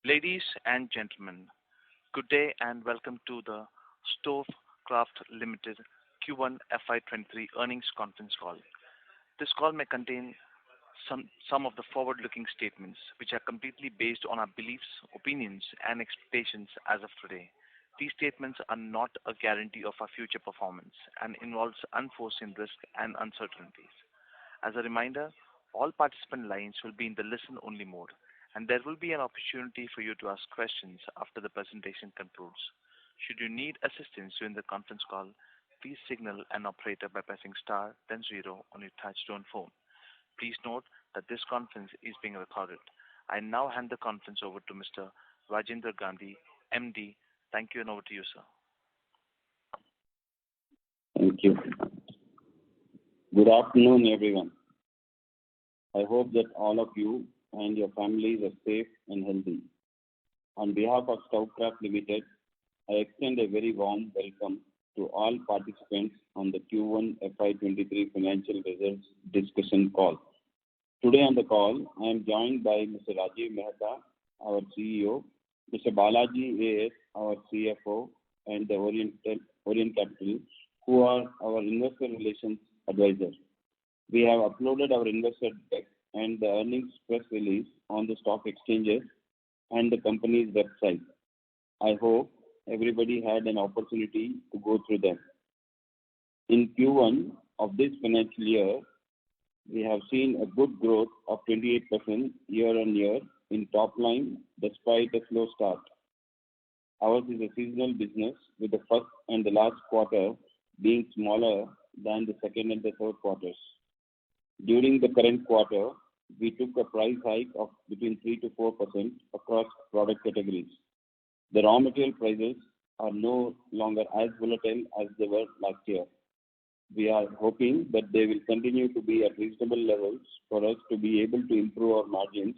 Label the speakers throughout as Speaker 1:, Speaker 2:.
Speaker 1: Ladies and gentlemen, good day and welcome to the STOVEKRAFT Limited Q1 FY23 earnings conference call. This call may contain some of the forward-looking statements, which are completely based on our beliefs, opinions, and expectations as of today. These statements are not a guarantee of our future performance and involves unforeseen risks and uncertainties. As a reminder, all participant lines will be in the listen-only mode, and there will be an opportunity for you to ask questions after the presentation concludes. Should you need assistance during the conference call, please signal an operator by pressing star then zero on your touchtone phone. Please note that this conference is being recorded. I now hand the conference over to Mr. Rajendra Gandhi, MD. Thank you, and over to you, sir.
Speaker 2: Thank you. Good afternoon, everyone. I hope that all of you and your families are safe and healthy. On behalf of STOVEKRAFT Limited, I extend a very warm welcome to all participants on the Q1 FY23 financial results discussion call. Today on the call, I am joined by Mr. Rajiv Mehta, our CEO, Mr. Balaji A.S., our CFO, and the Orient Capital, who are our investor relations advisors. We have uploaded our investor deck and the earnings press release on the stock exchanges and the company's website. I hope everybody had an opportunity to go through them. In Q1 of this financial year, we have seen a good growth of 28% year-on-year in top line despite a slow start. Ours is a seasonal business with the first and the last quarter being smaller than the second and the third quarters. During the current quarter, we took a price hike of between 3 to 4% across product categories. The raw material prices are no longer as volatile as they were last year. We are hoping that they will continue to be at reasonable levels for us to be able to improve our margins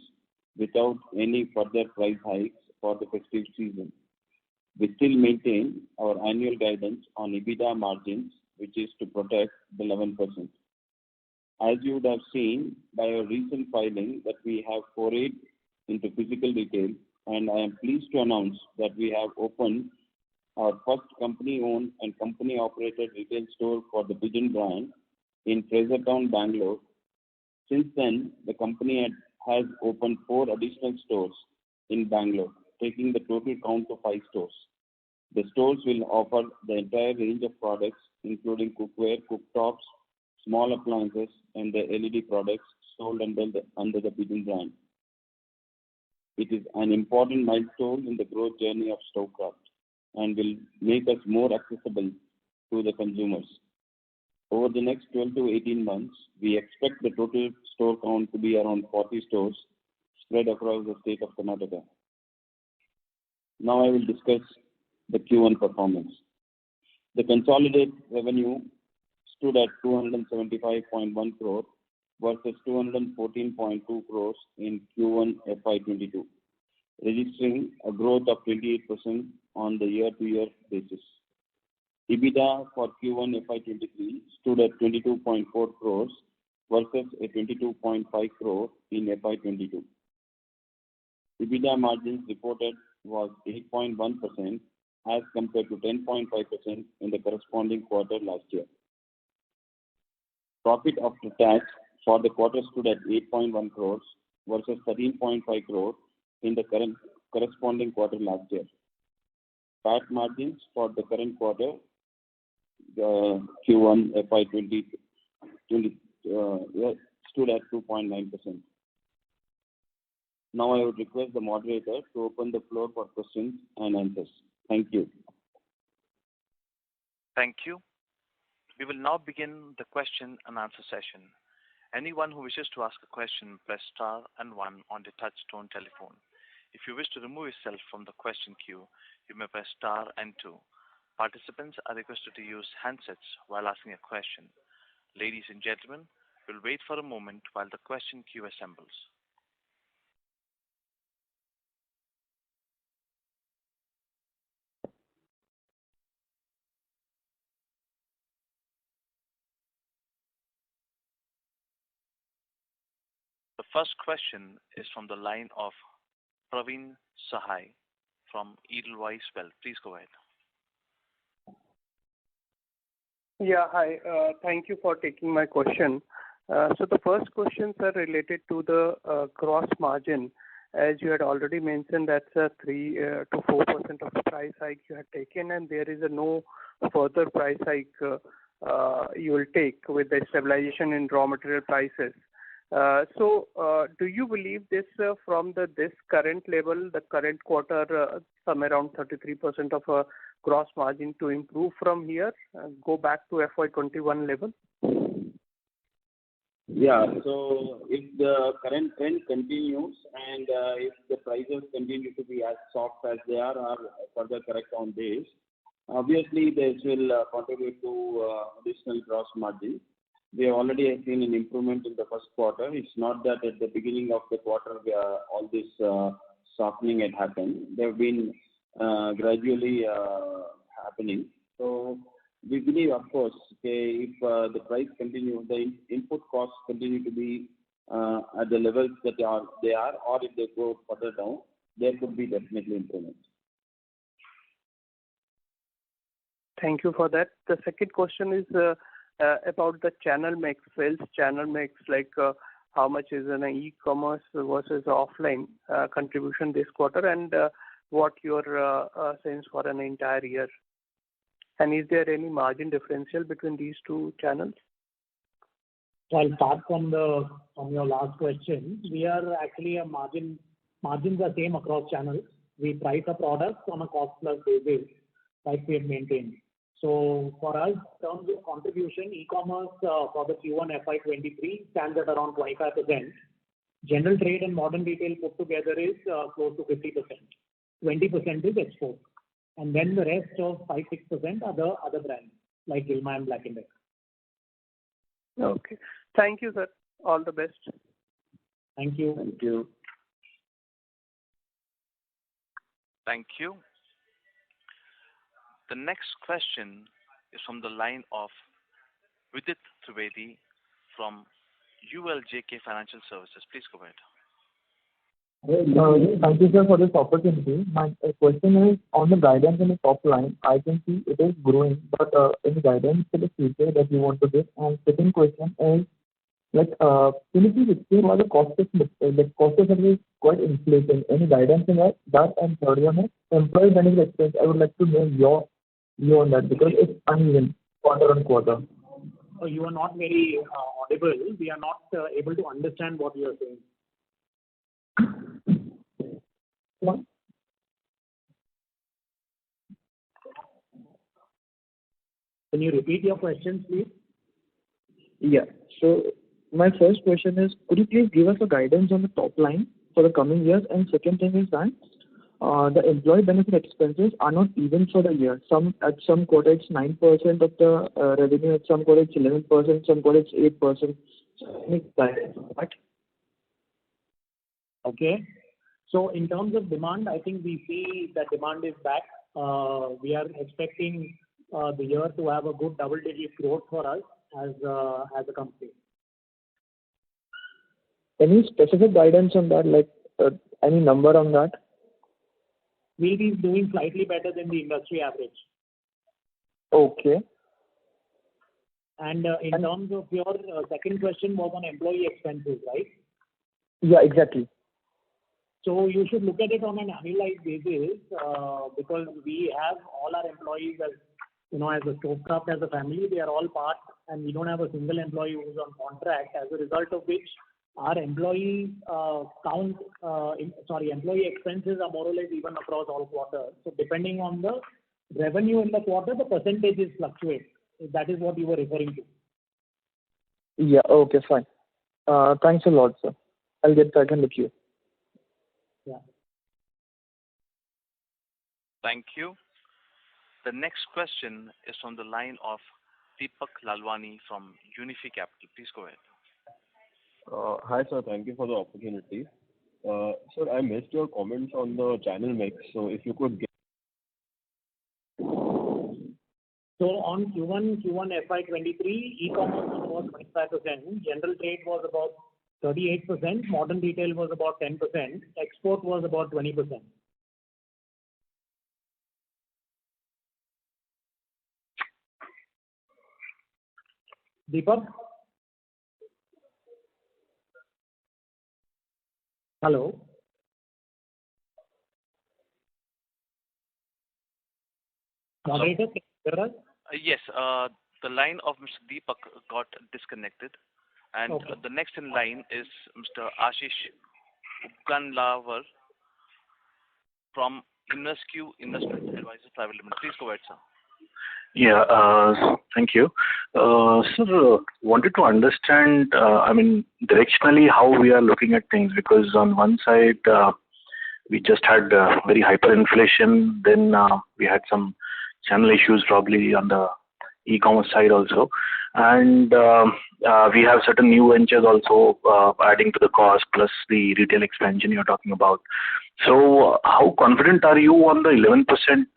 Speaker 2: without any further price hikes for the festive season. We still maintain our annual guidance on EBITDA margins, which is to protect the 11%. As you would have seen by our recent filing that we have forayed into physical retail, and I am pleased to announce that we have opened our first company-owned and company-operated retail store for the Pigeon brand in Frasertown, Bangalore. Since then, the company has opened 4 additional stores in Bangalore, taking the total count to 5 stores. The stores will offer the entire range of products, including cookware, cooktops, small appliances, and the LED products sold under the Pigeon brand. It is an important milestone in the growth journey of STOVEKRAFT and will make us more accessible to the consumers. Over the next 12 to 18 months, we expect the total store count to be around 40 stores spread across the state of Karnataka. Now I will discuss the Q1 performance. The consolidated revenue stood at 275.1 crore versus 214.2 crores in Q1 FY22, registering a growth of 28% on the year-to-year basis. EBITDA for Q1 FY23 stood at 22.4 crores versus a 22.5 crore in FY22. EBITDA margins reported was 8.1% as compared to 10.5% in the corresponding quarter last year. Profit after tax for the quarter stood at 8.1 crores versus 13.5 crores in the corresponding quarter last year. PAT margins for the current quarter, Q1 FY20 stood at 2.9%. Now I would request the moderator to open the floor for questions and answers. Thank you.
Speaker 1: Thank you. We will now begin the question and answer session. Anyone who wishes to ask a question, press star and 1 on the touch-tone telephone. If you wish to remove yourself from the question queue, you may press star and 2. Participants are requested to use handsets while asking a question. Ladies and gentlemen, we'll wait for a moment while the question queue assembles. The first question is from the line of Praveen Sahai from Edelweiss Wealth. Please go ahead.
Speaker 3: Yeah, hi. Thank you for taking my question. So the first questions are related to the gross margin. As you had already mentioned, that's a 3 to 4% of price hike you had taken, and there is no further price hike you will take with the stabilization in raw material prices. So, do you believe this from this current level, the current quarter, somewhere around 33% of a gross margin to improve from here, go back to FY21 level?
Speaker 2: Yeah. So if the current trend continues and if the prices continue to be as soft as they are or further correct on this, obviously this will contribute to additional gross margin. We have already seen an improvement in the first quarter. It's not that at the beginning of the quarter all this softening had happened. They have been gradually happening. So we believe, of course, if the price continue, the input costs continue to be at the levels that they are, or if they go further down, there could be definitely improvement.
Speaker 3: Thank you for that. The second question is about the channel mix, sales channel mix, like how much is in e-commerce versus offline contribution this quarter, and what your sense for an entire year. And is there any margin differential between these two channels?
Speaker 4: So I'll start from your last question. We are actually margins are same across channels. We price a product on a cost plus basis, like we have maintained. So for us, in terms of contribution, e-commerce for the Q1 FY23 stands at around 25%. General trade and modern retail put together is close to 50%. 20% is export. And then the rest of 5-6% are the other brands like Gilma and Black & Decker.
Speaker 3: Okay. Thank you, sir. All the best.
Speaker 4: Thank you.
Speaker 2: Thank you.
Speaker 1: Thank you. The next question is from the line of Vidit Trivedi from ULJK Financial Services. Please go ahead.
Speaker 5: Thank you, sir, for this opportunity. My question is on the guidance in the top line. I can see it is growing, but any guidance for the future that you want to give? And second question is, can you please explain why the cost of service is quite inflating? Any guidance in that? And third one is employee benefit expense. I would like to know your view on that because it's uneven quarter on quarter.
Speaker 4: So you are not very audible. We are not able to understand what you are saying. Can you repeat your questions, please?
Speaker 5: Yeah. So my first question is, could you please give us a guidance on the top line for the coming years? And second thing is that the employee benefit expenses are not even for the year. At some quarter it's 9% of the revenue, at some quarter it's 11%, some quarter it's 8%. So any guidance on that?
Speaker 4: Okay. So in terms of demand, I think we see that demand is back. We are expecting the year to have a good double-digit growth for us as a company.
Speaker 5: Any specific guidance on that, like any number on that?
Speaker 4: We'll be doing slightly better than the industry average.
Speaker 5: Okay.
Speaker 4: And in terms of your second question was on employee expenses, right?
Speaker 5: Yeah, exactly.
Speaker 4: So you should look at it on an annualized basis because we have all our employees as a STOVEKRAFT as a family. They are all part, and we don't have a single employee who's on contract. As a result of which, our employee employee expenses are more or less even across all quarters. So depending on the revenue in the quarter, the percentages fluctuate. If that is what you were referring to.
Speaker 5: Yeah. Okay. Fine. Thanks a lot, sir. I'll get back in the queue.
Speaker 4: Yeah.
Speaker 1: Thank you. The next question is from the line of Deepak Lalwani from Unifi Capital. Please go ahead.
Speaker 6: Hi, sir. Thank you for the opportunity. Sir, I missed your comments on the channel mix. So if you could get.
Speaker 4: So on Q1 FY23, e-commerce was 25%. General trade was about 38%, modern retail was about 10%, export was about 20%. Deepak? Hello? Moderator, can you hear us?
Speaker 1: Yes, the line of Mr. Deepak got disconnected, and
Speaker 4: Okay.
Speaker 1: the next in line is Mr. Ashish Upkanlawar from InvestQ Investment Advisors Private Limited. Please go ahead, sir.
Speaker 7: Yeah, thank you. Sir, wanted to understand, directionally how we are looking at things, because on one side, we just had very hyperinflation, then we had some channel issues probably on the e-commerce side also, and we have certain new ventures also adding to the cost, plus the retail expansion you're talking about. So how confident are you on the 11%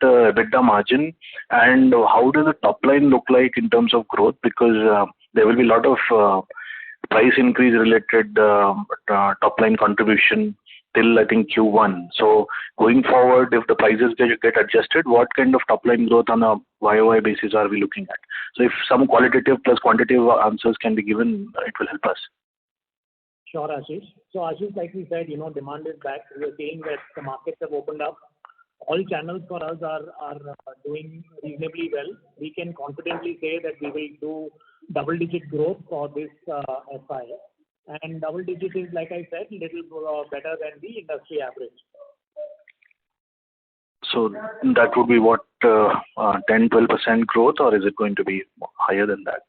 Speaker 7: EBITDA margin, and how does the top line look like in terms of growth? Because there will be a lot of price increase related top line contribution till I think Q1. So going forward, if the prices get adjusted, what kind of top line growth on a YOY basis are we looking at? So if some qualitative plus quantitative answers can be given, it will help us.
Speaker 4: Sure, Ashish. So Ashish, like we said, demand is back. We are seeing that the markets have opened up. All channels for us are doing reasonably well. We can confidently say that we will do double-digit growth for this FI. And double-digit is, like I said, little better than the industry average.
Speaker 7: So that would be what, 10-12% growth, or is it going to be higher than that?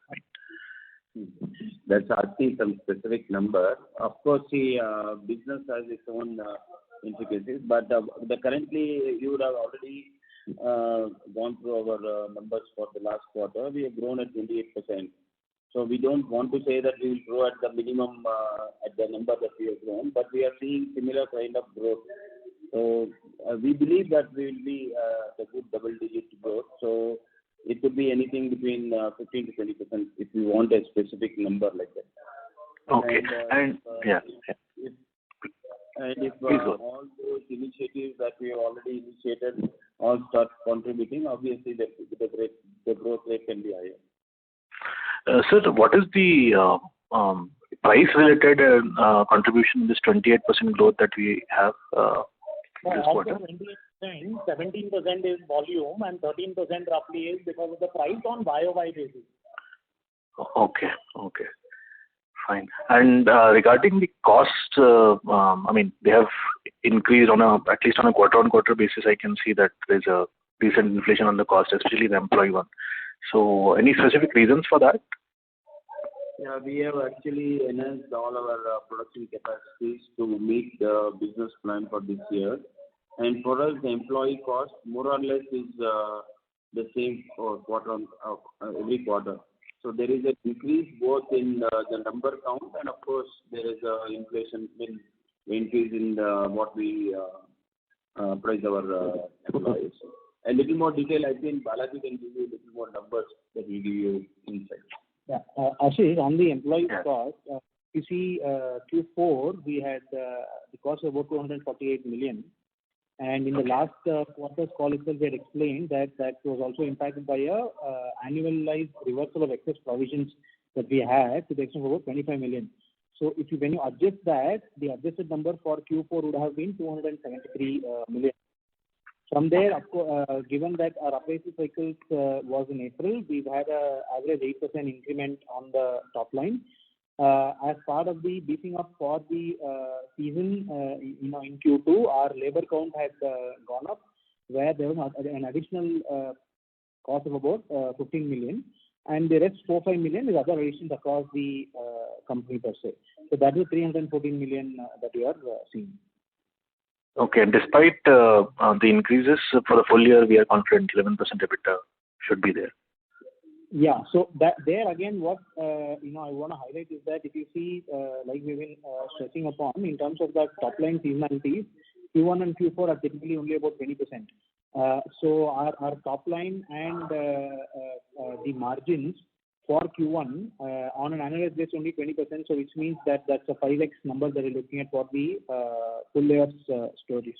Speaker 2: That's asking some specific number. Of course, the business has its own intricacies, but currently you would have already gone through our numbers for the last quarter. We have grown at 28%. So we don't want to say that we will grow at the minimum at the number that we have grown, but we are seeing similar kind of growth. So we believe that we will be a good double-digit growth. So it could be anything between 15 to 20% if you want a specific number like that.
Speaker 7: Okay.
Speaker 2: If all those initiatives that we have already initiated all start contributing, obviously the growth rate can be higher.
Speaker 7: Sir, what is the price-related contribution in this 28% growth that we have this quarter?
Speaker 4: 28%, 17% is volume and 13% roughly is because of the price on YOY basis.
Speaker 7: Okay. Fine. And regarding the costs, they have increased at least on a quarter-on-quarter basis. I can see that there's a recent inflation on the cost, especially the employee one. So any specific reasons for that?
Speaker 2: Yeah, we have actually enhanced all our production capacities to meet the business plan for this year. And for us, the employee cost more or less is the same for every quarter. So there is an increase both in the number count, and of course there is inflation in increase in what we price our employees. A little more detail, I think Balaji can give you a little more numbers that will give you insight.
Speaker 8: Yeah, Ashish, on the employee cost, you see Q4 we had the cost of about 248 million, and in the last quarter's call itself we had explained that was also impacted by a annualized reversal of excess provisions that we had to the extent of about 25 million. So when you adjust that, the adjusted number for Q4 would have been 273 million. From there, given that our appraisal cycles was in April, we've had an average 8% increment on the top line. As part of the beefing up for the season, in Q2, our labor count had gone up, where there was an additional cost of about 15 million, and the rest 4-5 million is other additions across the company per se. So that is 314 million that we are seeing.
Speaker 7: Okay, and despite the increases for the full year, we are confident 11% EBITDA should be there.
Speaker 8: Yeah, so that there again, what I want to highlight is that if you see, like we've been stressing upon in terms of the top line seasonalities, Q1 and Q4 are typically only about 20%. So our top line and the margins for Q1, on an annualized basis, only 20%, so which means that that's a 5x number that you're looking at for the full year's story.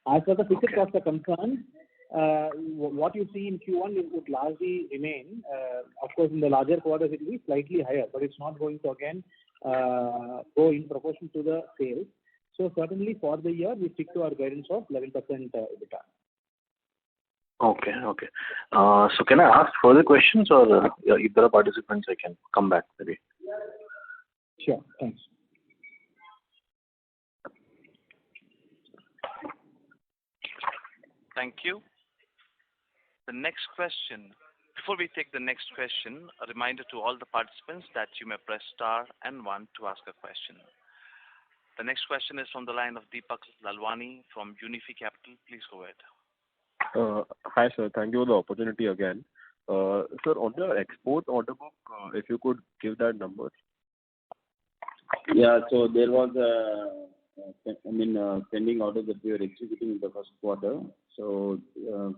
Speaker 8: As far as the fixed costs are concerned, what you see in Q1 would largely remain. Of course, in the larger quarters, it will be slightly higher, but it's not going to again go in proportion to the sales. So certainly for the year, we stick to our guidance of 11% EBITDA.
Speaker 7: Okay. So can I ask further questions, or if there are participants, I can come back maybe?
Speaker 8: Sure. Thanks.
Speaker 1: Thank you. The next question. Before we take the next question, a reminder to all the participants that you may press star and 1 to ask a question. The next question is from the line of Deepak Lalwani from Unifi Capital. Please go ahead.
Speaker 6: Hi, sir. Thank you for the opportunity again. Sir, on the export order book, if you could give that number.
Speaker 2: Yeah, so there was pending order that we are executing in the first quarter. So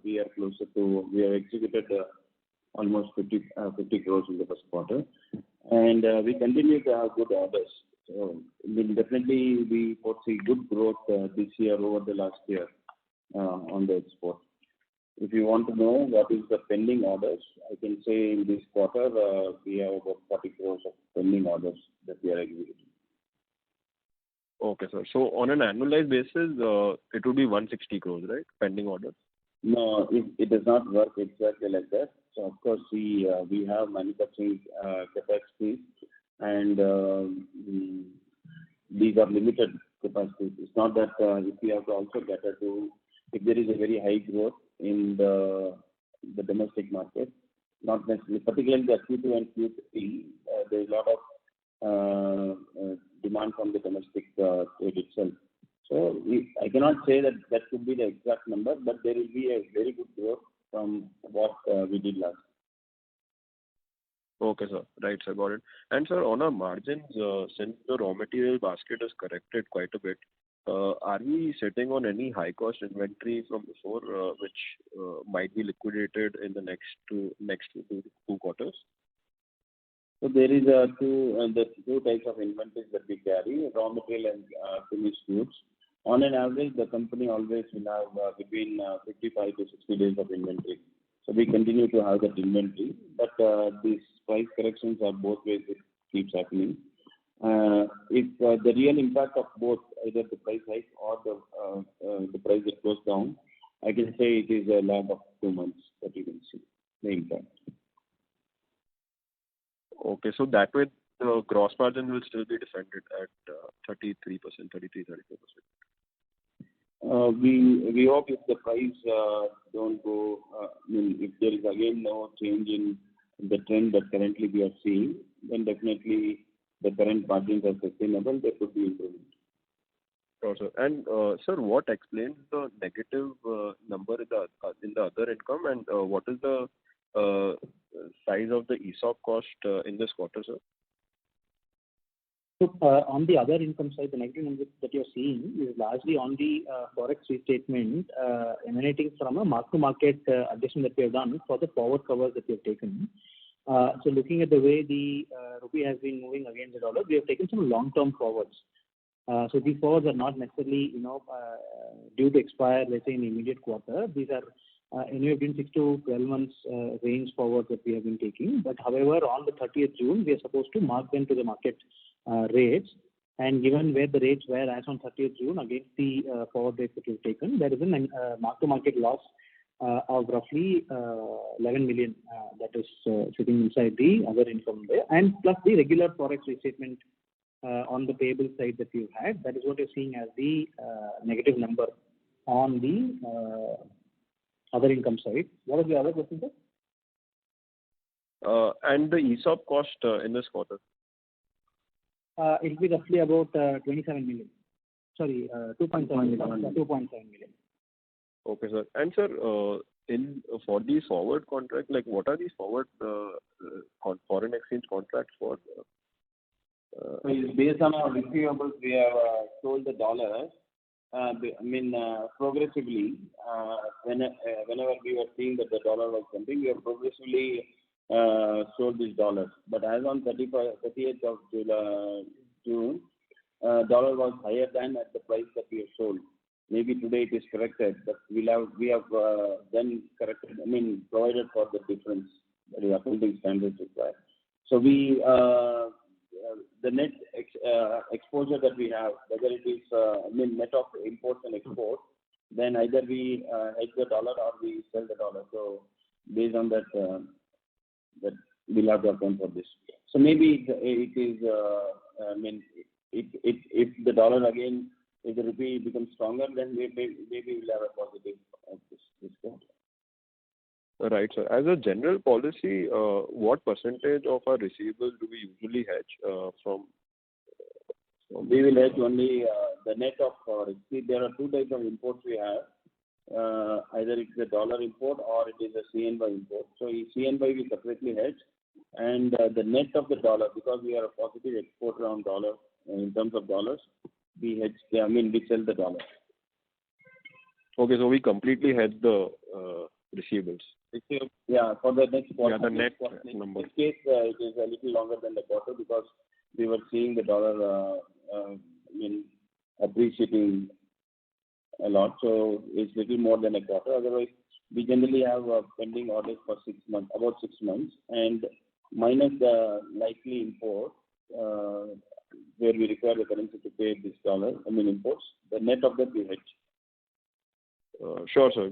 Speaker 2: we have executed almost 50 crores in the first quarter, and we continue to have good orders. So definitely we foresee good growth this year over the last year on the export. If you want to know what is the pending orders, I can say in this quarter we have about 40 crores of pending orders that we are executing.
Speaker 6: Okay, sir. So on an annualized basis, it would be 160 crores, right? Pending orders.
Speaker 2: No, it does not work exactly like that. So of course we have manufacturing capacities, and these are limited capacities. It's not that if we have to also cater to, if there is a very high growth in the domestic market, not necessarily, particularly the Q2 and Q3, there is a lot of demand from the domestic trade itself. So I cannot say that could be the exact number, but there will be a very good growth from what we did last.
Speaker 6: Okay, sir. Right, sir. Got it. And sir, on our margins, since the raw material basket has corrected quite a bit, are we sitting on any high-cost inventory from before, which might be liquidated in the next two quarters?
Speaker 2: So there is two types of inventories that we carry: raw material and finished goods. On an average, the company always will have between 55 to 60 days of inventory. So we continue to have that inventory, but these price corrections are both ways. It keeps happening. If the real impact of both, either the price hike or the price that goes down, I can say it is a lag of 2 months that you can see the impact.
Speaker 6: Okay, so that way the gross margin will still be defended at 33%, 34%.
Speaker 2: We hope if the price don't go, if there is again no change in the trend that currently we are seeing, then definitely the current margins are sustainable. There could be improvement.
Speaker 6: Sure, sir. And sir, what explains the negative number in the other income, and what is the size of the ESOP cost in this quarter, sir?
Speaker 8: So on the other income side, the negative number that you're seeing is largely on the forex restatement emanating from a mark-to-market adjustment that we have done for the forward covers that we have taken. So looking at the way the rupee has been moving against the dollar, we have taken some long-term forwards. So these forwards are not necessarily due to expire, let's say, in the immediate quarter. These are anywhere between 6 to 12 months range forwards that we have been taking. But however, on the 30th June, we are supposed to mark them to the market rates. And given where the rates were as on 30th June against the forward rates that we've taken, there is a mark-to-market loss of roughly 11 million that is sitting inside the other income there. And plus the regular forex restatement on the payable side that we've had, that is what you're seeing as the negative number on the other income side. What was the other question, sir?
Speaker 6: And the ESOP cost in this quarter?
Speaker 8: It will be roughly about 27 million. Sorry, 2.7 million. 2.7 million.
Speaker 6: Okay, sir. And sir, for these forward contracts, like what are these forward foreign exchange contracts for?
Speaker 2: Based on our receivables, we have sold the dollars. Progressively, whenever we were seeing that the dollar was something, we have progressively sold these dollars. But as on 30th of June, dollar was higher than at the price that we have sold. Maybe today it is corrected, but we have then corrected. Provided for the difference that the accounting standards require. So the net exposure that we have, whether it is net of imports and exports, then either we hedge the dollar or we sell the dollar. So based on that, that we'll have to account for this. So maybe it is. If the dollar again, if the rupee becomes stronger, then maybe we'll have a positive of this quarter.
Speaker 6: Right, sir. As a general policy, what percentage of our receivables do we usually hedge from?
Speaker 2: We will hedge only the net of receipt. There are two types of imports we have. Either it's a dollar import or it is a CNY import. So in CNY we separately hedge, and the net of the dollar, because we are a positive exporter on dollar in terms of dollars, we hedge. We sell the dollar.
Speaker 6: Okay, so we completely hedge the receivables.
Speaker 2: Yeah, for the next quarter.
Speaker 6: Yeah, the net number.
Speaker 2: In this case, it is a little longer than the quarter because we were seeing the dollar appreciating a lot. So it's little more than a quarter. Otherwise, we generally have pending orders for 6 months, about 6 months, and minus the likely import where we require the currency to pay this dollar, imports. The net of that we hedge.
Speaker 6: Sure, sir.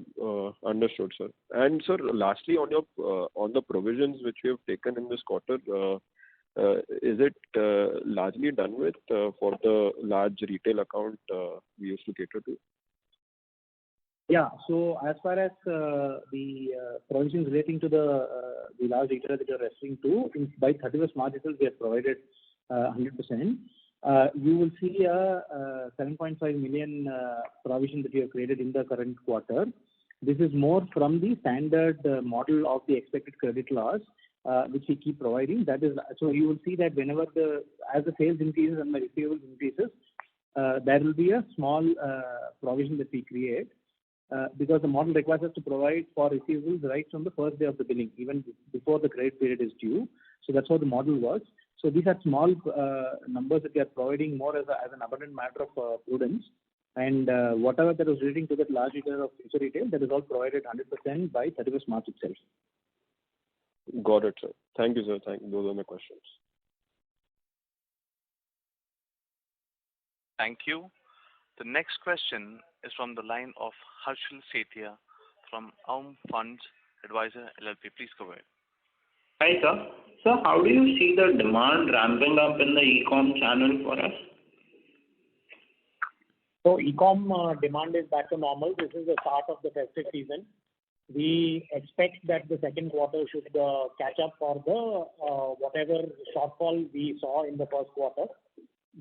Speaker 6: Understood, sir. And sir, lastly, on the provisions which we have taken in this quarter, is it largely done with for the large retail account we used to cater to?
Speaker 8: Yeah. So as far as the provisions relating to the large retailer that you're referring to, by 31st March itself we have provided 100%. You will see a 7.5 million provision that we have created in the current quarter. This is more from the standard model of the expected credit loss, which we keep providing. That is, so you will see that whenever as the sales increases and the receivables increases, there will be a small provision that we create because the model requires us to provide for receivables right from the first day of the billing, even before the credit period is due. So that's how the model works. So these are small numbers that we are providing more as an abundant matter of prudence. And whatever that was relating to that large retailer of future retail, that is all provided 100% by 31st March itself.
Speaker 6: Got it, sir. Thank you, sir. Those are my questions.
Speaker 1: Thank you. The next question is from the line of Harshal Sethia from Aum Funds Advisor LLP. Please go ahead.
Speaker 9: Hi, sir. So how do you see the demand ramping up in the e-com channel for us?
Speaker 4: So e-com demand is back to normal. This is the start of the festive season. We expect that the second quarter should catch up for the whatever shortfall we saw in the first quarter.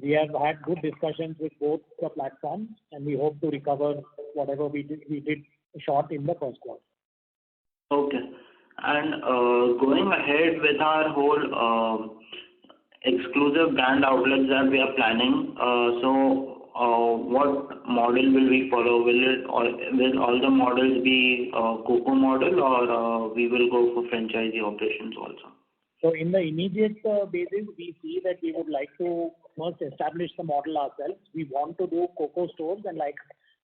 Speaker 4: We have had good discussions with both the platforms, and we hope to recover whatever we did short in the first quarter.
Speaker 9: Okay. And going ahead with our whole exclusive brand outlets that we are planning, what model will we follow? Will all the models be COCO model, or we will go for franchisee operations also?
Speaker 4: So in the immediate basis, we see that we would like to first establish the model ourselves. We want to do COCO stores, and like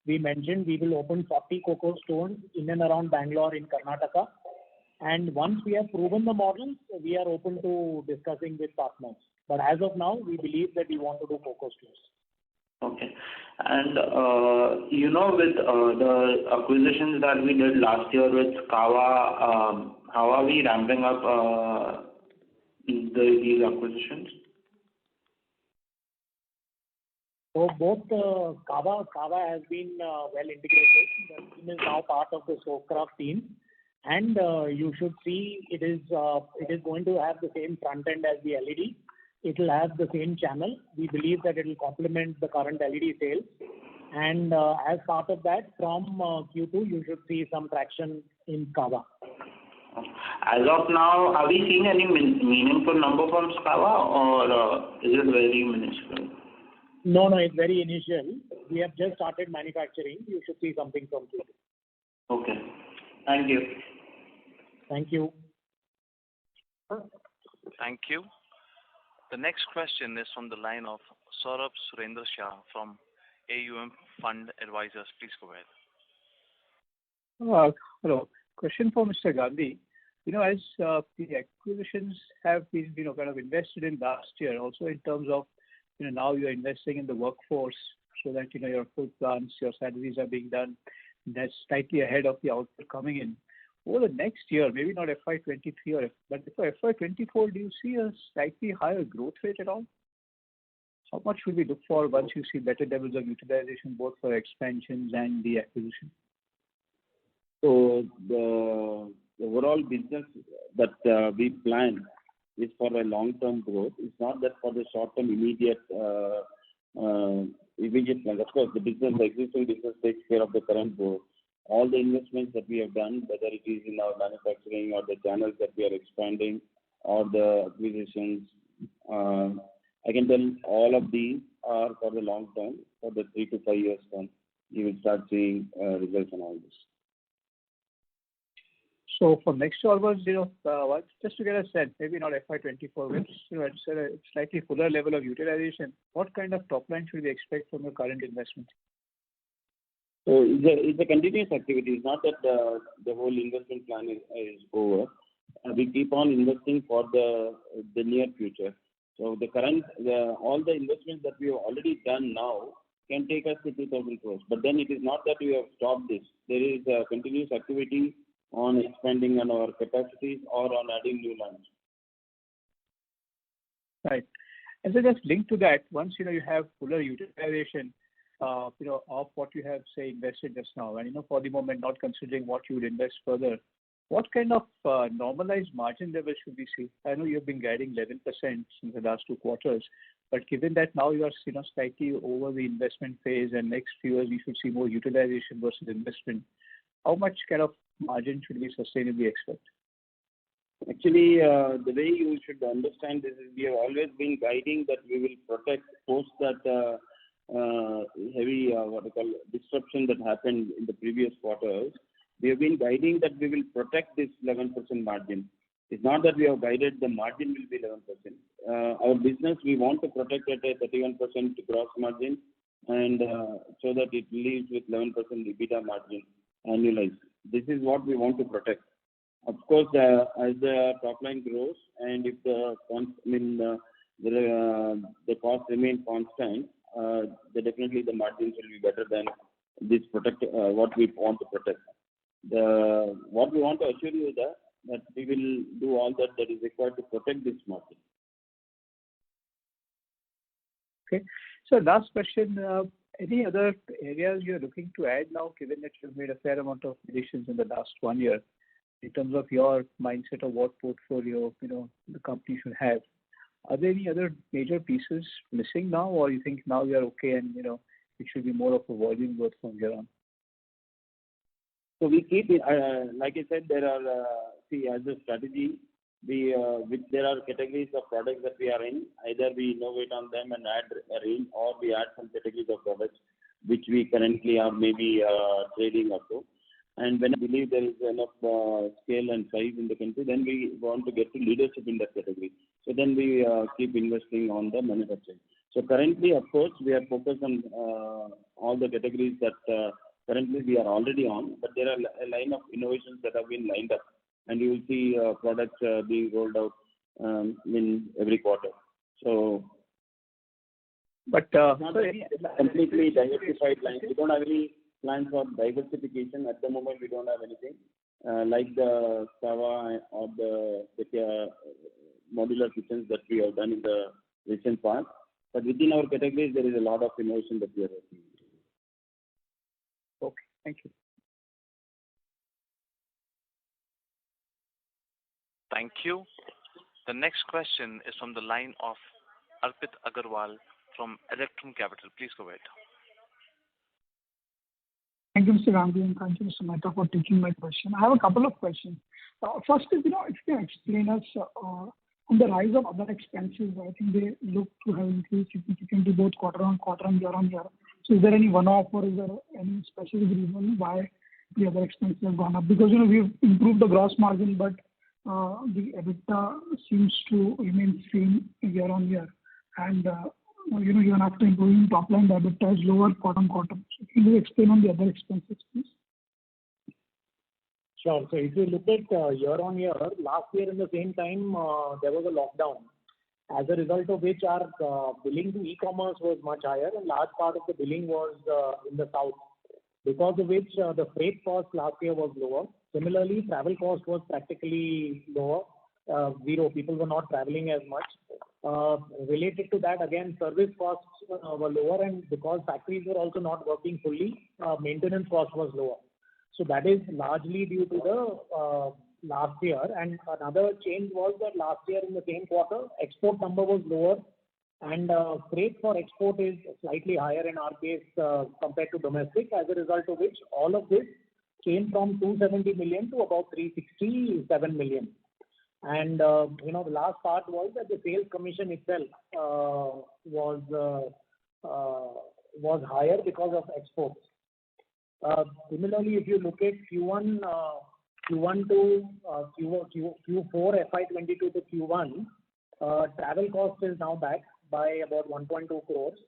Speaker 4: we mentioned, we will open 40 COCO stores in and around Bangalore in Karnataka. And once we have proven the models, we are open to discussing with partners. But as of now, we believe that we want to do COCO stores.
Speaker 9: Okay. And, with the acquisitions that we did last year with Kava, how are we ramping up these acquisitions?
Speaker 4: So both Kava has been well integrated. The team is now part of the STOVEKRAFT team. And you should see it is going to have the same front end as the LED. It will have the same channel. We believe that it will complement the current LED sales. And as part of that, from Q2, you should see some traction in Kava.
Speaker 9: As of now, are we seeing any meaningful number from Kava, or is it very minuscule?
Speaker 4: No, it's very initial. We have just started manufacturing. You should see something from Q2.
Speaker 9: Okay. Thank you.
Speaker 4: Thank you.
Speaker 1: Thank you. The next question is from the line of Saurabh Surendra Shah from AUM Fund Advisors. Please go ahead.
Speaker 10: Hello. Question for Mr. Gandhi. As the acquisitions have been, kind of invested in last year, also in terms of, now you're investing in the workforce so that, your full plans, your salaries are being done. That's slightly ahead of the output coming in. Over the next year, maybe not FY23 but for FY24, do you see a slightly higher growth rate at all? How much should we look for once you see better levels of utilization, both for expansions and the acquisition?
Speaker 2: So the overall business that we plan is for a long-term growth. It's not that for the short-term immediate plan. Of course, the existing business takes care of the current growth. All the investments that we have done, whether it is in our manufacturing or the channels that we are expanding or the acquisitions, I can tell all of these are for the long term, for the 3 to 5 years term. You will start seeing results on all this.
Speaker 10: So for next year onwards, just to get a sense, maybe not FY24, which it's a slightly fuller level of utilization. What kind of top line should we expect from your current investments?
Speaker 2: So it's a continuous activity. It's not that the whole investment plan is over. We keep on investing for the near future. So all the investments that we have already done now can take us to 2,000 crores. But then it is not that we have stopped this. There is a continuous activity on expanding on our capacities or on adding new lines.
Speaker 10: Right. And so just linked to that, once you have fuller utilization, of what you have, say, invested just now, and for the moment not considering what you would invest further, what kind of normalized margin level should we see? I know you've been guiding 11% in the last 2 quarters, but given that now you are slightly over the investment phase and next few years we should see more utilization versus investment, how much kind of margin should we sustainably expect?
Speaker 2: Actually, the way you should understand this is we have always been guiding that we will protect post that heavy disruption that happened in the previous quarters. We have been guiding that we will protect this 11% margin. It's not that we have guided the margin will be 11%. Our business, we want to protect at a 31% gross margin, and so that it leaves with 11% EBITDA margin annualized. This is what we want to protect. Of course, as the top line grows and if the cost remain constant, then definitely the margins will be better than this what we want to protect. What we want to assure you is that we will do all that is required to protect this margin.
Speaker 10: Okay. So last question, any other areas you're looking to add now, given that you've made a fair amount of additions in the last 1 year, in terms of your mindset of what portfolio, the company should have? Are there any other major pieces missing now, or you think now we are okay and, it should be more of a volume growth from here on?
Speaker 2: So we keep it, like I said, there are, as a strategy, there are categories of products that we are in. Either we innovate on them and add a range, or we add some categories of products which we currently are maybe trading also. And when I believe there is enough scale and size in the country, then we want to get to leadership in that category. So then we keep investing on the manufacturing. So currently, of course, we are focused on all the categories that currently we are already on, but there are a line of innovations that have been lined up, and you will see products being rolled out in every quarter. So,
Speaker 10: but
Speaker 2: it's not completely diversified lines. We don't have any plans for diversification at the moment. We don't have anything like the Kava or the modular kitchens that we have done in the recent past. But within our categories, there is a lot of innovation that we are working on.
Speaker 10: Okay, thank you.
Speaker 1: Thank you. The next question is from the line of Arpit Agarwal from Electrum Capital. Please go ahead.
Speaker 11: Thank you, Mr. Gandhi, and thank you, Mr. Mehta, for taking my question. I have a couple of questions. First is, if you can explain us on the rise of other expenses. I think they look to have increased significantly both quarter on quarter and year on year. So is there any one-off, or is there any specific reason why the other expenses have gone up? Because, we've improved the gross margin, but the EBITDA seems to remain same year-on-year. And, even after improving top line, the EBITDA is lower quarter-on-quarter. So can you explain on the other expenses, please?
Speaker 4: Sure. So if you look at year-on-year, last year in the same time, there was a lockdown, as a result of which our billing to e-commerce was much higher, and large part of the billing was in the south, because of which the freight cost last year was lower. Similarly, travel cost was practically lower, zero. People were not traveling as much. Related to that, again, service costs were lower, and because factories were also not working fully, maintenance cost was lower. So that is largely due to the last year. And another change was that last year in the same quarter, export number was lower, and freight for export is slightly higher in our case compared to domestic, as a result of which all of this came from 270 million to about 367 million. And the last part was that the sales commission itself was higher because of exports. Similarly, if you look at Q1 to Q4 FY22 to Q1, travel cost is now back by about 1.2 crores.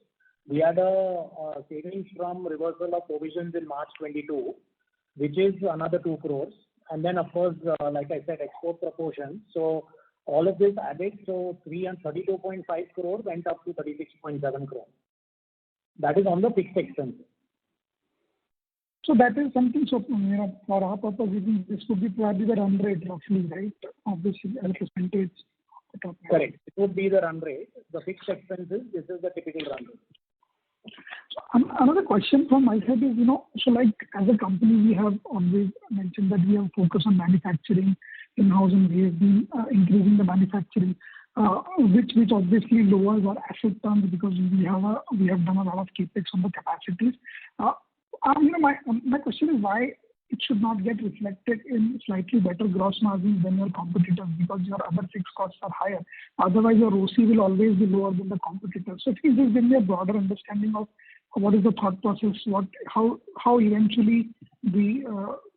Speaker 4: We had a savings from reversal of provisions in March 22, which is another 2 crores. And then, of course, like I said, export proportion. So all of this added, so 32.5 crores went up to 36.7 crores. That is on the fixed expense.
Speaker 11: So that is something, for our purpose, this would be probably the run rate roughly, right? Obviously, as a percentage.
Speaker 4: Correct. It would be the run rate. The fixed expenses, this is the typical run rate.
Speaker 11: So another question from my side is, so like as a company, we have always mentioned that we have focused on manufacturing in-house, and we have been increasing the manufacturing, which obviously lowers our asset terms because we have done a lot of capex on the capacities. My question is why it should not get reflected in slightly better gross margins than your competitors, because your other fixed costs are higher. Otherwise, your ROCE will always be lower than the competitors. So if you just give me a broader understanding of what is the thought process, how eventually the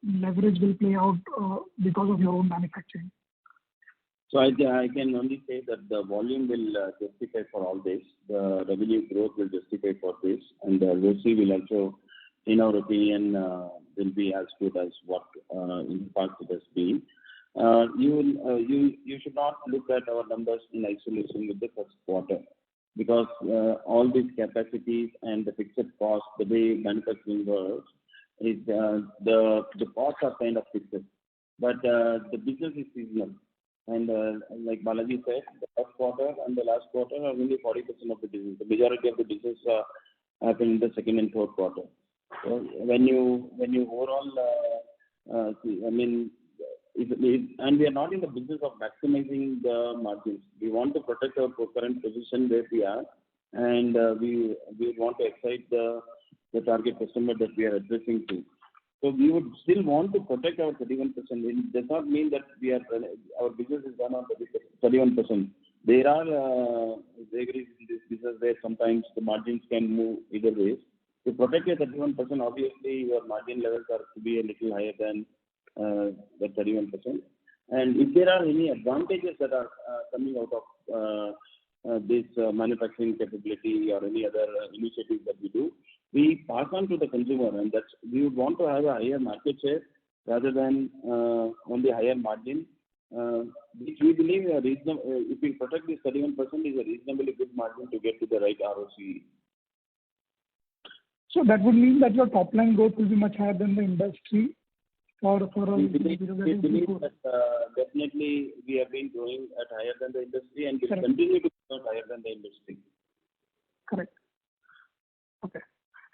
Speaker 11: leverage will play out because of your own manufacturing.
Speaker 2: So I can only say that the volume will justify for all this. The revenue growth will justify for this, and the ROCE will also, in our opinion, will be as good as what in the past it has been. You should not look at our numbers in isolation with the first quarter, because all these capacities and the fixed costs, the way manufacturing works, is the costs are kind of fixed, but the business is seasonal. And like Balaji said, the first quarter and the last quarter are only 40% of the business. The majority of the business happen in the second and third quarter. So when you overall see, and we are not in the business of maximizing the margins. We want to protect our current position where we are, and we want to excite the target customer that we are addressing to. So we would still want to protect our 31%. It does not mean that our business is done on 31%. There are vagaries in this business where sometimes the margins can move either ways. To protect your 31%, obviously your margin levels are to be a little higher than the 31%. And if there are any advantages that are coming out of this manufacturing capability or any other initiatives that we do, we pass on to the consumer, and that's, we would want to have a higher market share rather than only higher margin, which we believe if we protect this 31% is a reasonably good margin to get to the right ROCE.
Speaker 11: So that would mean that your top line growth will be much higher than the industry for
Speaker 2: we believe that definitely we have been growing at higher than the industry, and we will continue to grow higher than the industry.
Speaker 11: Correct. Okay.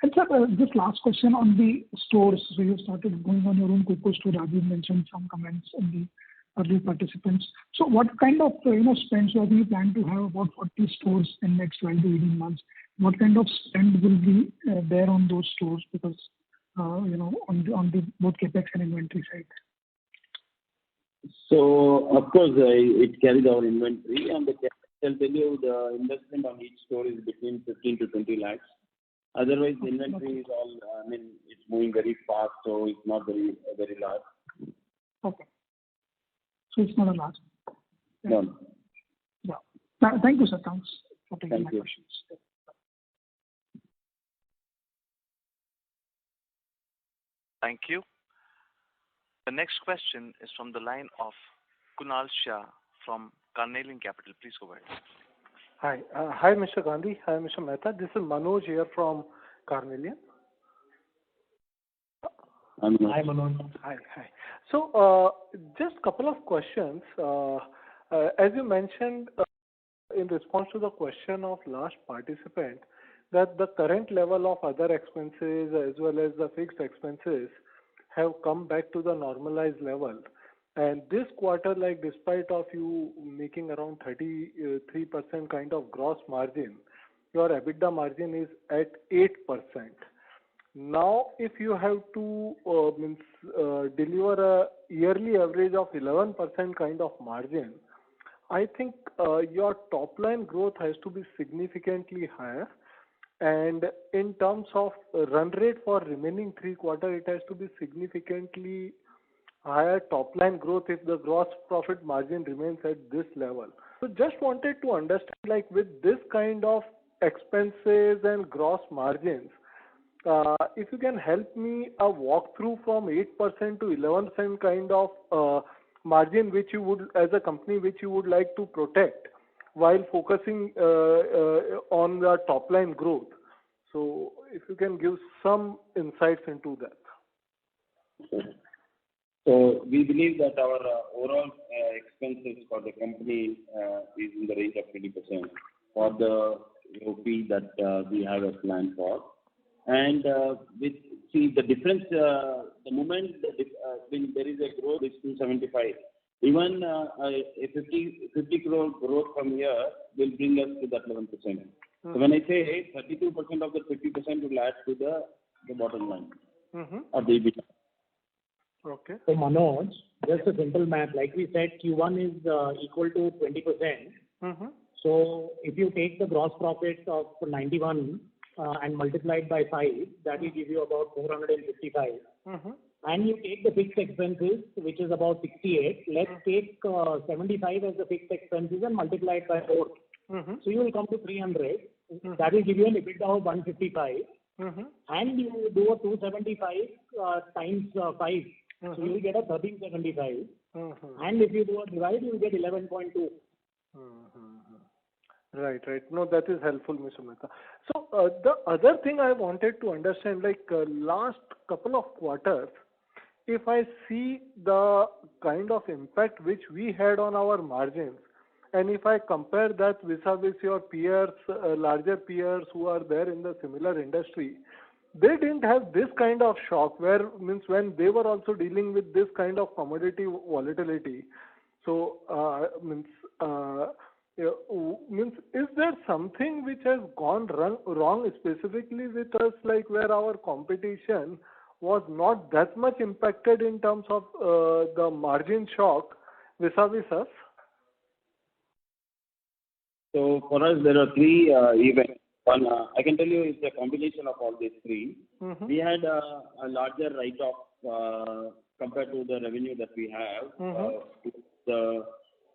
Speaker 11: And sir, just last question on the stores. So you started going on your own COCO store. Rajiv mentioned some comments in the earlier participants. So what kind of spends do you plan to have about 40 stores in next 12 to 18 months? What kind of spend will be there on those stores? Because on the both capex and inventory side.
Speaker 2: So of course it carries our inventory, and the capex, I'll tell you, the investment on each store is between 15 to 20 lakhs. Otherwise, the inventory is all, it's moving very fast, so it's not very large.
Speaker 11: Okay. So it's not a large.
Speaker 2: No.
Speaker 11: Yeah. Thank you, sir. Thanks for taking
Speaker 2: Thank
Speaker 11: my
Speaker 2: you.
Speaker 11: questions.
Speaker 1: Thank you. The next question is from the line of Kunal Shah from Carnelian Capital. Please go ahead.
Speaker 12: Hi. Hi, Mr. Gandhi. Hi, Mr. Mehta. This is Manoj here from Carnelian.
Speaker 4: Hi, Manoj.
Speaker 12: Hi. So, just couple of questions. As you mentioned in response to the question of last participant, that the current level of other expenses as well as the fixed expenses have come back to the normalized level. And this quarter, like despite of you making around 33% kind of gross margin, your EBITDA margin is at 8%. Now, if you have to deliver a yearly average of 11% kind of margin, I think your top line growth has to be significantly higher. And in terms of run rate for remaining 3 quarters, it has to be significantly higher top line growth if the gross profit margin remains at this level. So just wanted to understand, like with this kind of expenses and gross margins, if you can help me a walkthrough from 8% to 11% kind of margin which you would, as a company, which you would like to protect while focusing on the top line growth. So if you can give some insights into that.
Speaker 2: So we believe that our overall expenses for the company is in the range of 20% for the OP that we have a plan for. And the difference, the moment when there is a growth, it's 275. Even a 50 crore growth from here will bring us to that 11%. So when I say 32% of the 50% will add to the bottom line or the EBITDA.
Speaker 12: Okay.
Speaker 4: So Manoj, just a simple math. Like we said, Q1 is equal to 20%. So if you take the gross profit of 91 and multiply it by 5, that will give you about 455. And you take the fixed expenses, which is about 68. Let's take 75 as the fixed expenses and multiply it by 4. So you will come to 300. That will give you an EBITDA of 155. And you do a 275 times 5. So you will get a 1375. And if you do a divide, you will get 11.2.
Speaker 12: Right. No, that is helpful, Mr. Mehta. So the other thing I wanted to understand, like last couple of quarters, if I see the kind of impact which we had on our margins, and if I compare that vis-a-vis your peers, larger peers who are there in the similar industry, they didn't have this kind of shock where means when they were also dealing with this kind of commodity volatility. So is there something which has gone wrong specifically with us, like where our competition was not that much impacted in terms of the margin shock vis-a-vis us?
Speaker 2: So for us, there are 3 events. One, I can tell you it's a combination of all these 3. We had a larger write-off compared to the revenue that we have.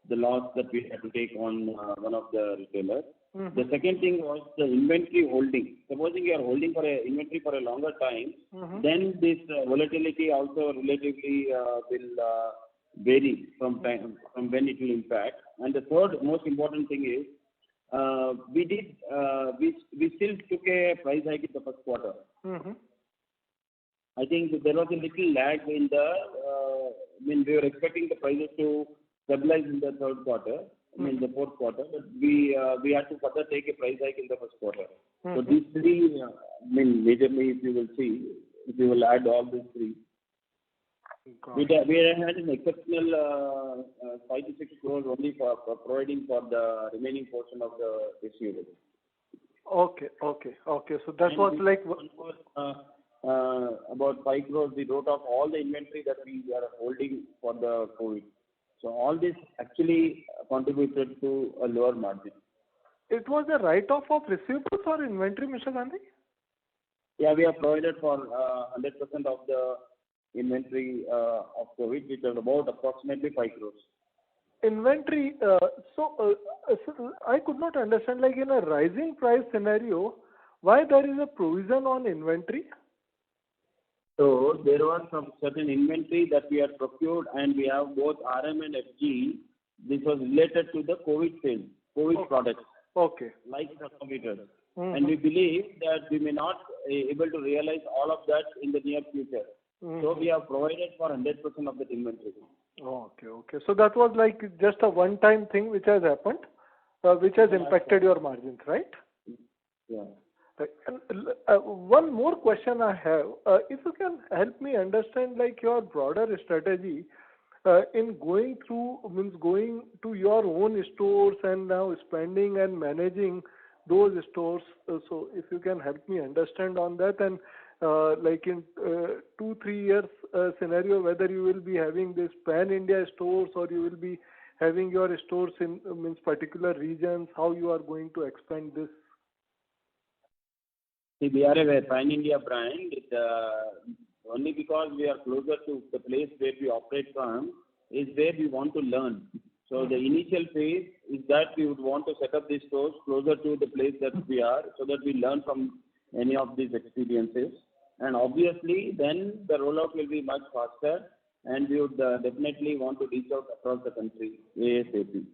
Speaker 2: The loss that we had to take on one of the retailers. The second thing was the inventory holding. Supposing you are holding for a inventory for a longer time, then this volatility also relatively will vary from when it will impact. And the third most important thing is we still took a price hike in the first quarter. I think there was a little lag in we were expecting the prices to stabilize in the third quarter, in the fourth quarter, but we had to further take a price hike in the first quarter. So these 3, majorly, if you will see, if you will add all these 3, we had an exceptional 5 to 6 crores only for providing for the remaining portion of the receivable.
Speaker 12: Okay. So that was like
Speaker 2: about 5 crores. We wrote off all the inventory that we are holding for the COVID. So all this actually contributed to a lower margin.
Speaker 12: It was a write-off of receivables or inventory, Mr. Gandhi?
Speaker 2: Yeah, we have provided for 100% of the inventory of COVID, which is about approximately 5 crores.
Speaker 12: inventory, so I could not understand, like in a rising price scenario, why there is a provision on inventory?
Speaker 2: So there was some certain inventory that we had procured, and we have both RM and FG. This was related to the COVID sales, COVID products.
Speaker 12: Okay.
Speaker 2: Like thermometers. And we believe that we may not able to realize all of that in the near future. So we have provided for 100% of the inventory.
Speaker 12: Okay. So that was like just a one-time thing which has happened, which has impacted your margins, right?
Speaker 2: Yeah.
Speaker 12: Right. And one more question I have. If you can help me understand like your broader strategy in going to your own stores and now expanding and managing those stores. So if you can help me understand on that, and like in 2-3 years scenario, whether you will be having this pan-India stores or you will be having your stores in particular regions, how you are going to expand this?
Speaker 2: See, we are a pan-India brand. Only because we are closer to the place where we operate from is where we want to learn. So the initial phase is that we would want to set up these stores closer to the place that we are, so that we learn from any of these experiences. And obviously, then the rollout will be much faster, and we would definitely want to reach out across the country ASAP.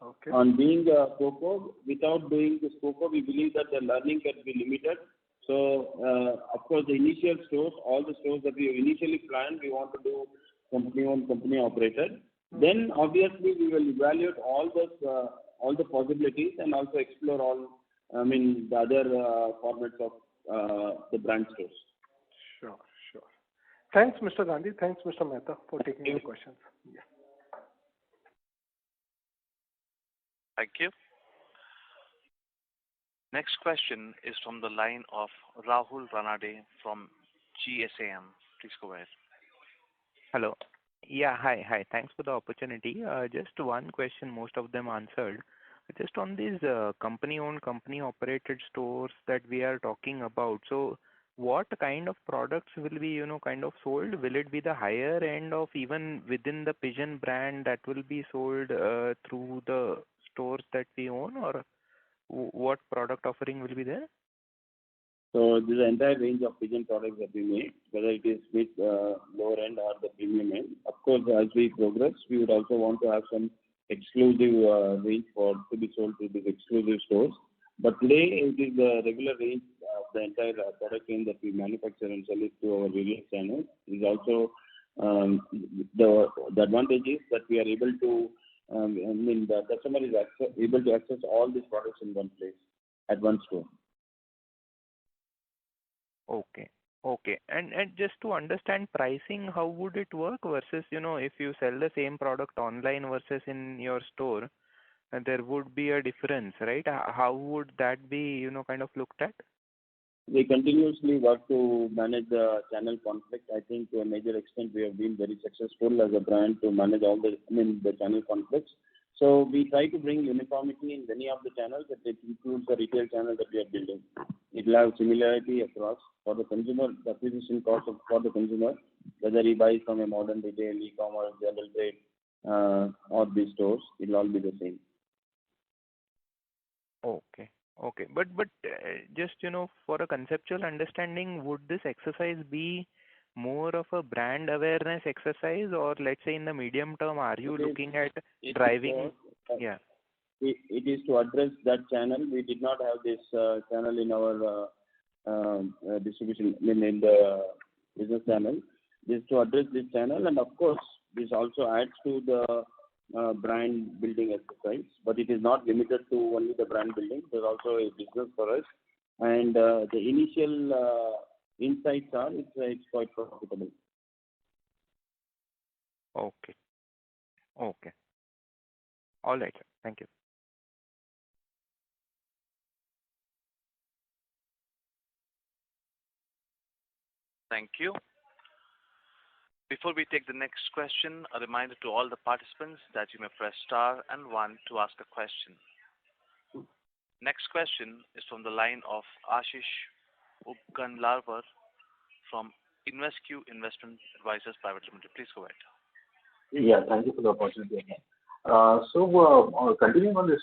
Speaker 12: Okay.
Speaker 2: On being COCO, without doing this COCO, we believe that the learning can be limited. So, of course, the initial stores, all the stores that we initially planned, we want to do company-owned, company-operated. Then, obviously, we will evaluate all the possibilities and also explore the other formats of the brand stores.
Speaker 12: Sure. Thanks, Mr. Gandhi. Thanks, Mr. Mehta, for taking the questions. Yeah.
Speaker 1: Thank you. Next question is from the line of Rahul Ranade from GSAM. Please go ahead.
Speaker 13: Hello. Yeah, hi. Thanks for the opportunity. Just one question, most of them answered. Just on these company-owned, company-operated stores that we are talking about. So, what kind of products will be, kind of sold? Will it be the higher end of even within the Pigeon brand that will be sold through the stores that we own, or what product offering will be there?
Speaker 2: So this is the entire range of Pigeon products that we make, whether it is with lower end or the premium end. Of course, as we progress, we would also want to have some exclusive range to be sold to these exclusive stores. But today, it is the regular range of the entire product range that we manufacture and sell it to our various channels. It is also the advantage is that we are able to, the customer is able to access all these products in one place, at one store.
Speaker 13: Okay. And just to understand pricing, how would it work versus, if you sell the same product online versus in your store, there would be a difference, right? How would that be, kind of looked at?
Speaker 2: We continuously work to manage the channel conflict. I think to a major extent we have been very successful as a brand to manage all the channel conflicts. So we try to bring uniformity in many of the channels, that it includes the retail channel that we are building. It will have similarity across for the consumer, the acquisition cost for the consumer, whether he buys from a modern retail, e-commerce, general trade, or these stores, it will all be the same.
Speaker 13: Okay. But just, for a conceptual understanding, would this exercise be more of a brand awareness exercise, or let's say in the medium term, are you looking at driving? Yeah.
Speaker 2: It is to address that channel. We did not have this channel in our distribution, in the business channel. This is to address this channel, and of course, this also adds to the brand building exercise, but it is not limited to only the brand building. There's also a business for us, and the initial insights are it's quite profitable.
Speaker 13: Okay. All right, sir. Thank you.
Speaker 1: Thank you. Before we take the next question, a reminder to all the participants that you may press star and 1 to ask a question. Next question is from the line of Ashish Upganlawar from InvestQ Investment Advisors Private Limited. Please go ahead.
Speaker 7: Yeah, thank you for the opportunity again. Continuing on this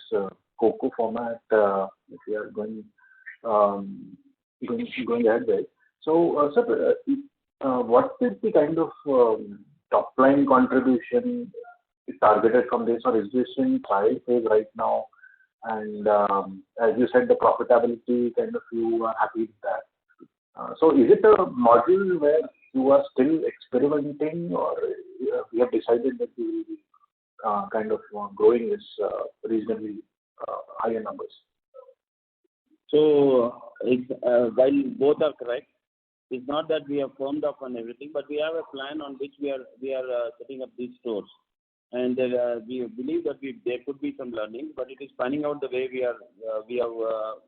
Speaker 7: COCO format that we are going ahead with. Sir, what is the kind of top line contribution is targeted from this, or is this in trial phase right now? And as you said, the profitability kind of you are happy with that. Is it a model where you are still experimenting, or you have decided that you will be kind of growing this reasonably higher numbers?
Speaker 2: So, while both are correct, it's not that we have firmed up on everything, but we have a plan on which we are setting up these stores, and we believe that there could be some learning, but it is panning out the way we have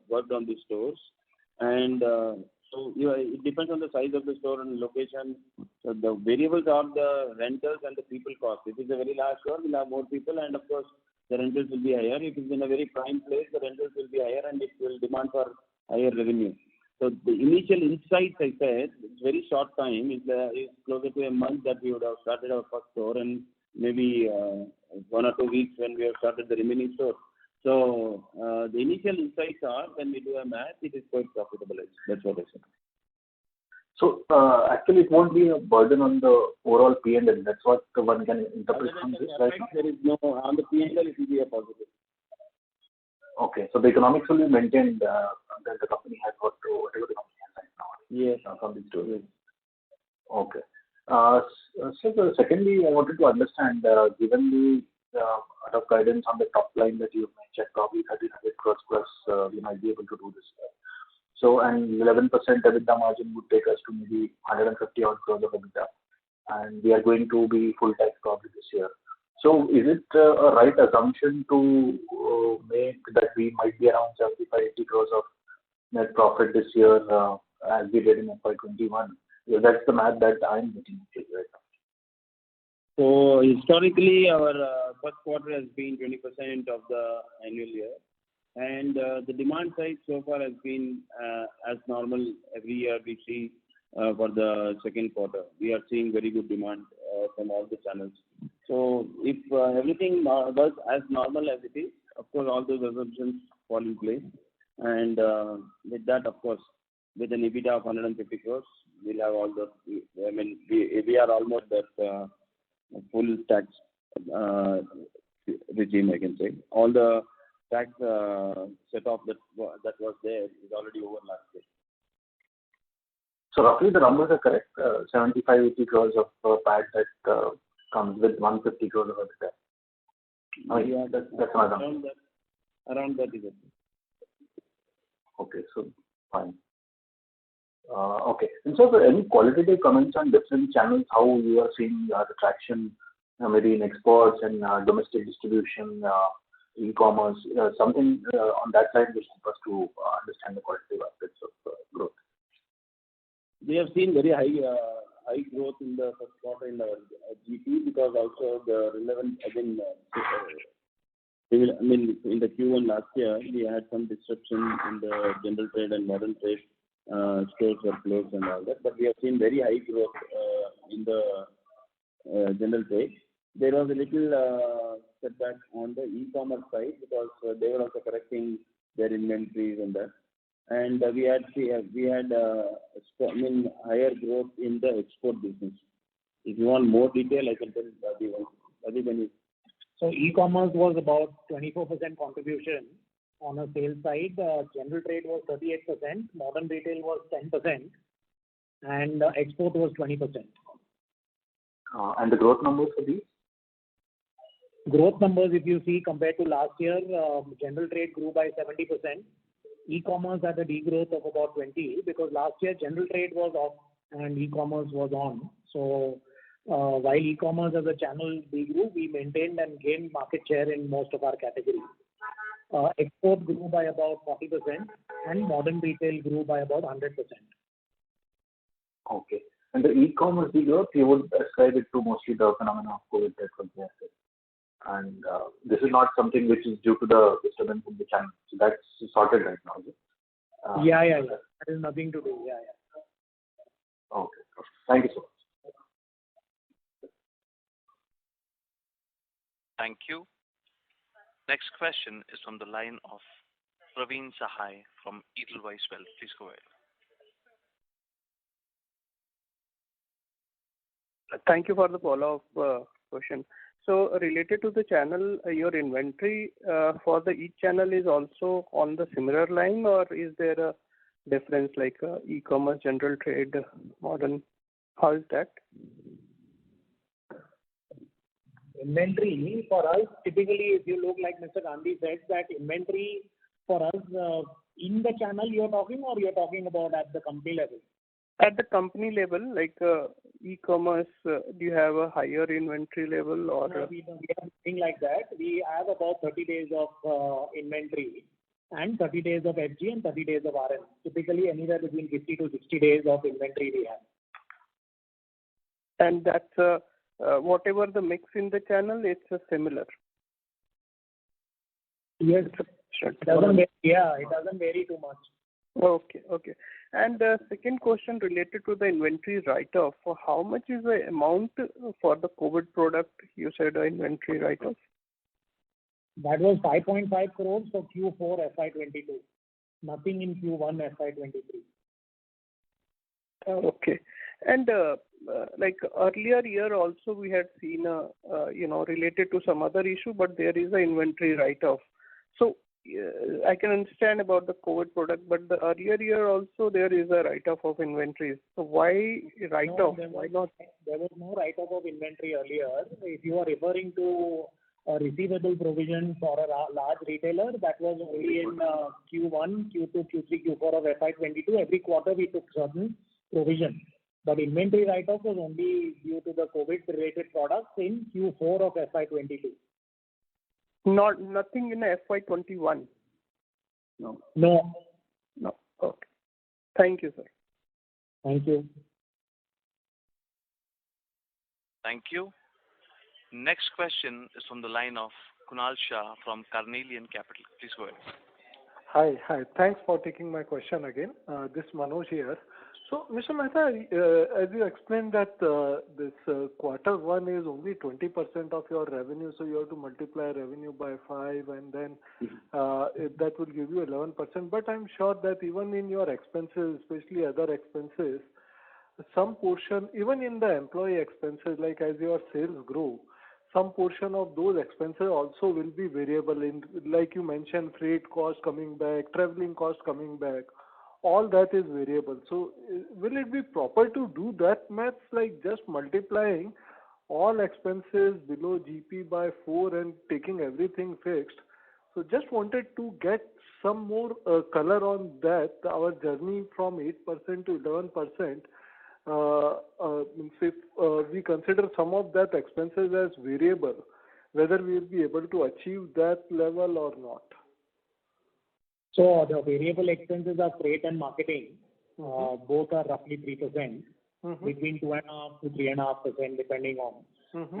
Speaker 2: worked on these stores, and it depends on the size of the store and location. So the variables are the rentals and the people cost. If it's a very large store, we'll have more people, and of course the rentals will be higher. If it's in a very prime place, the rentals will be higher, and it will demand for higher revenue. So the initial insights, I said, it's very short time. It's closer to a month that we would have started our first store, and maybe 1 or 2 weeks when we have started the remaining store. So the initial insights are, when we do a math, it is quite profitable. That's what I said.
Speaker 7: So actually, it won't be a burden on the overall P&L. That's what one can interpret from this, right?
Speaker 2: There is no on the P&L. It will be a positive.
Speaker 7: Okay, so the economics will be maintained that the company has got to whatever the company has right now.
Speaker 2: Yes,
Speaker 7: from these stores.
Speaker 2: Yes.
Speaker 7: Okay. So secondly, I wanted to understand, given the rough guidance on the top line that you mentioned, probably 1,300 crores plus, we might be able to do this. So, and 11% EBITDA margin would take us to maybe 150 odd crores of EBITDA, and we are going to be full tax probably this year. So, is it a right assumption to make that we might be around 75-80 crores of net profit this year, as we did in FY21? Yeah, that's the math that I'm looking at right now.
Speaker 2: So historically, our first quarter has been 20% of the annual year, and the demand side so far has been as normal. Every year we see for the second quarter, we are seeing very good demand from all the channels. So if everything was as normal as it is, of course all those assumptions fall in place, and with that, of course, with an EBITDA of 150 crores, we'll have all the. I mean, we are almost at full tax regime, I can say. All the tax set off that was there is already over last year.
Speaker 7: So roughly the numbers are correct. 75-80 crores of PAT that comes with 150 crores of EBITDA. Oh, yeah, that's my number.
Speaker 2: Around that is it.
Speaker 7: Okay, so fine. Okay. And so, any qualitative comments on different channels, how you are seeing the traction, maybe in exports and domestic distribution, e-commerce, something on that side which help us to understand the qualitative aspects of growth?
Speaker 2: We have seen very high growth in the first quarter in our GP, because also the relevant, again, I mean, in the Q1 last year, we had some disruption in the general trade and modern trade. Stores were closed and all that, but we have seen very high growth in the general trade. There was a little setback on the e-commerce side, because they were also correcting their inventories and that. And we had higher growth in the export business. If you want more detail, I can tell you.
Speaker 4: So e-commerce was about 24% contribution on a sales side. General trade was 38%, modern retail was 10%, and export was 20%.
Speaker 7: And the growth numbers for these?
Speaker 4: Growth numbers, if you see compared to last year, general trade grew by 70%. E-commerce had a degrowth of about 20%, because last year general trade was off and e-commerce was on. So while e-commerce as a channel degrew, we maintained and gained market share in most of our categories. Export grew by about 40%, and modern retail grew by about 100%.
Speaker 7: Okay. And the e-commerce degrowth, you would ascribe it to mostly the phenomenon of COVID that was there. And this is not something which is due to the disturbance in the channel. So that's sorted right now, is it?
Speaker 4: Yeah. That is nothing to do. Yeah.
Speaker 7: Okay. Thank you so much.
Speaker 1: Thank you. Next question is from the line of Praveen Sahai from Edelweiss Wealth. Please go ahead.
Speaker 3: Thank you for the follow-up question. So related to the channel, your inventory for the each channel is also on the similar line, or is there a difference like e-commerce, general trade, modern? How is that?
Speaker 4: Inventory for us, typically, if you look like Mr. Gandhi said, that inventory for us in the channel you're talking, or you're talking about at the company level?
Speaker 3: At the company level, like e-commerce, do you have a higher inventory level or?
Speaker 4: No, we have nothing like that. We have about 30 days of inventory and 30 days of FG and 30 days of RM. Typically, anywhere between 50 to 60 days of inventory we have.
Speaker 3: And that's whatever the mix in the channel, it's similar.
Speaker 4: Yes, it doesn't vary too much.
Speaker 3: Okay. And second question related to the inventory write-off. How much is the amount for the COVID product? You said inventory write-off.
Speaker 4: That was 5.5 crores for Q4 FY22. Nothing in Q1 FY23.
Speaker 3: Okay. And like earlier year also we had seen related to some other issue, but there is a inventory write-off. So I can understand about the COVID product, but the earlier year also there is a write-off of inventories. So why write-off? Why not?
Speaker 4: There was no write-off of inventory earlier. If you are referring to a receivable provision for a large retailer, that was only in Q1, Q2, Q3, Q4 of FY22. Every quarter we took certain provision. But inventory write-off was only due to the COVID-related products in Q4 of FY22.
Speaker 3: Nothing in FY21?
Speaker 4: No.
Speaker 3: Okay. Thank you, sir.
Speaker 4: Thank you.
Speaker 1: Thank you. Next question is from the line of Kunal Shah from Carnelian Capital. Please go ahead.
Speaker 12: Hi. Thanks for taking my question again. This is Manoj here. So, Mr. Mehta, as you explained that this quarter one is only 20% of your revenue, so you have to multiply revenue by 5 and then that will give you 11%. But I'm sure that even in your expenses, especially other expenses, some portion, even in the employee expenses, like as your sales grow, some portion of those expenses also will be variable in, like you mentioned, freight cost coming back, traveling cost coming back. All that is variable. So will it be proper to do that maths, like just multiplying all expenses below GP by 4 and taking everything fixed? So just wanted to get some more color on that, our journey from 8% to 11%. If we consider some of that expenses as variable, whether we will be able to achieve that level or not.
Speaker 4: So the variable expenses are freight and marketing. Both are roughly 3%, between 2.5% to 3.5%, depending on.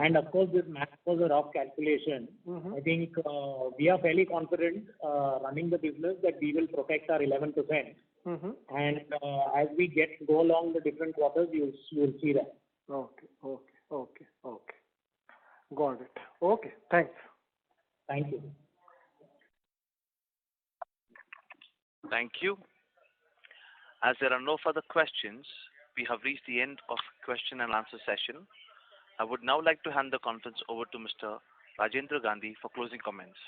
Speaker 4: And of course, this math was a rough calculation. I think we are fairly confident running the business that we will protect our 11%. And as we go along the different quarters, you will see that.
Speaker 12: Okay. Got it. Okay, thanks.
Speaker 4: Thank you.
Speaker 1: Thank you. As there are no further questions, we have reached the end of question and answer session. I would now like to hand the conference over to Mr. Rajendra Gandhi for closing comments.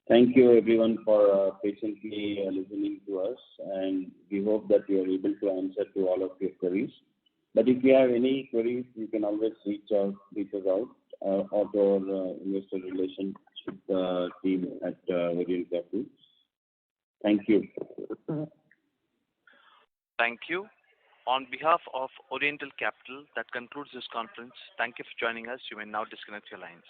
Speaker 2: Thank you everyone for patiently listening to us, and we hope that we are able to answer to all of your queries. But if you have any queries, you can always reach us out or to our investor relationship team at Orient Capital. Thank you.
Speaker 1: Thank you. On behalf of Oriental Capital, that concludes this conference. Thank you for joining us. You may now disconnect your lines.